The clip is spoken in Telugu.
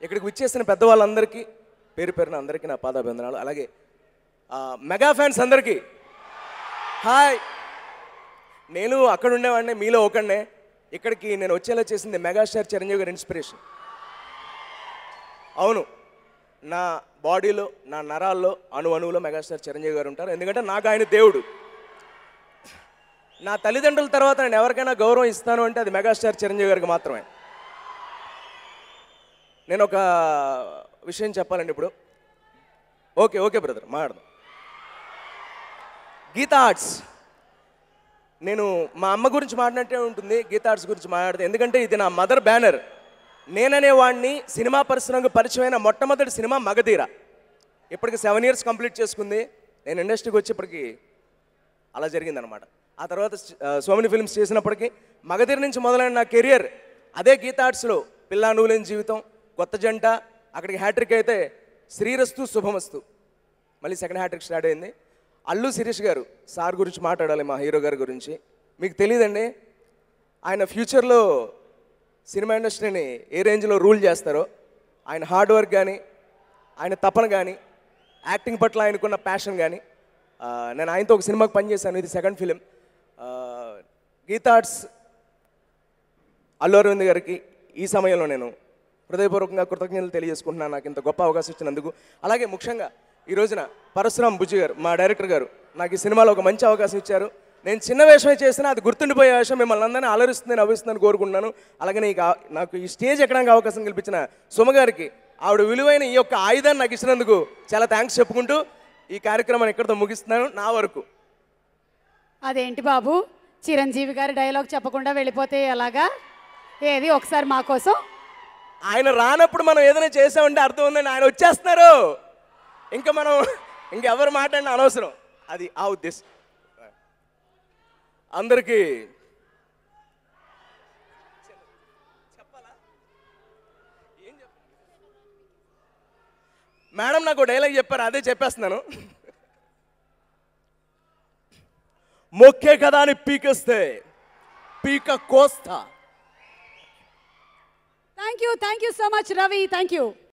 ఇక్కడికి విచ్చేసిన పెద్దవాళ్ళందరికీ పేరు పేరున అందరికీ నా పాదాభివందనాలు. అలాగే మెగా ఫ్యాన్స్ అందరికీ హాయ్. నేను అక్కడ ఉండేవాడిని, మీలో ఒకడినే. ఇక్కడికి నేను వచ్చేలా చేసింది మెగాస్టార్ చిరంజీవి గారి ఇన్స్పిరేషన్. అవును, నా బాడీలో, నా నరాల్లో, అణువులో మెగాస్టార్ చిరంజీవి గారు ఉంటారు. ఎందుకంటే నాకు ఆయన దేవుడు. నా తల్లిదండ్రుల తర్వాత నేను ఎవరికైనా గౌరవం ఇస్తాను అంటే అది మెగాస్టార్ చిరంజీవి గారికి మాత్రమే. నేను ఒక విషయం చెప్పాలండి ఇప్పుడు. ఓకే బ్రదర్, మాట్లాడదాం. గీతా ఆర్ట్స్, నేను మా అమ్మ గురించి మాట్లాడినట్టే ఉంటుంది గీతా ఆర్ట్స్ గురించి మాట్లాడితే. ఎందుకంటే ఇది నా మదర్ బ్యానర్. నేననేవాడిని సినిమా పరిశ్రమకు పరిచయమైన మొట్టమొదటి సినిమా మగధీర. ఇప్పటికి 7 years కంప్లీట్ చేసుకుంది. నేను ఇండస్ట్రీకి వచ్చి ఇప్పటికి అలా జరిగిందనమాట. ఆ తర్వాత సోమని ఫిల్మ్స్ చేసినప్పటికీ మగధీర నుంచి మొదలైన నా కెరియర్ అదే గీతా ఆర్ట్స్లో. పిల్లా నువ్వులేని జీవితం, కొత్త జంట, అక్కడికి హ్యాట్రిక్ అయితే శ్రీరస్తు శుభమస్తు, మళ్ళీ సెకండ్ హ్యాట్రిక్ స్టార్ట్ అయింది. అల్లు శిరీష్ గారు సార్ గురించి మాట్లాడాలి, మా హీరో గారి గురించి. మీకు తెలియదండి, ఆయన ఫ్యూచర్లో సినిమా ఇండస్ట్రీని ఏ రేంజ్లో రూల్ చేస్తారో. ఆయన హార్డ్ వర్క్ కానీ, ఆయన తపన కానీ, యాక్టింగ్ పట్ల ఆయనకున్న ప్యాషన్ కానీ. నేను ఆయనతో ఒక సినిమాకి పనిచేశాను, ఇది సెకండ్ ఫిలిం. గీతా ఆర్ట్స్ అల్లు అరవింద్ గారికి ఈ సమయంలో నేను హృదయపూర్వకంగా కృతజ్ఞతలు తెలియజేసుకుంటున్నాను, నాకు ఇంత గొప్ప అవకాశం ఇచ్చినందుకు. అలాగే ముఖ్యంగా ఈ రోజున పరశురామ్ బుజ్జి గారు, మా డైరెక్టర్ గారు, నాకు ఈ సినిమాలో ఒక మంచి అవకాశం ఇచ్చారు. నేను చిన్న వేషమే చేసినా అది గుర్తుండిపోయే వేషం మిమ్మల్ని అందరినీ అలరిస్తుంది, నవ్విస్తుందని కోరుకుంటున్నాను. అలాగే నాకు ఈ స్టేజ్ ఎక్కడానికి అవకాశం కల్పించిన సుమ గారికి, ఆవిడ విలువైన ఈ యొక్క ఆయుధాన్ని నాకు ఇచ్చినందుకు చాలా థ్యాంక్స్ చెప్పుకుంటూ ఈ కార్యక్రమాన్ని ఇక్కడితో ముగిస్తున్నాను నా వరకు. అదేంటి బాబు, చిరంజీవి గారి డైలాగ్ చెప్పకుండా వెళ్ళిపోతే ఎలాగా? ఏది ఒకసారి మా కోసం. ఆయన రానప్పుడు మనం ఏదైనా చేసామంటే అర్థం ఉందండి, ఆయన వచ్చేస్తున్నారు. ఇంకా మనం ఇంకెవరు మాట్లాడినా అనవసరం, అది ఆ ఉద్దేశం. అందరికీ మేడం నాకు డైలాగ్ చెప్పారు, అదే చెప్పేస్తున్నాను. మొక్కే కదా అని పీకేస్తే పీక కోస్తా. Thank you so much Ravi, thank you.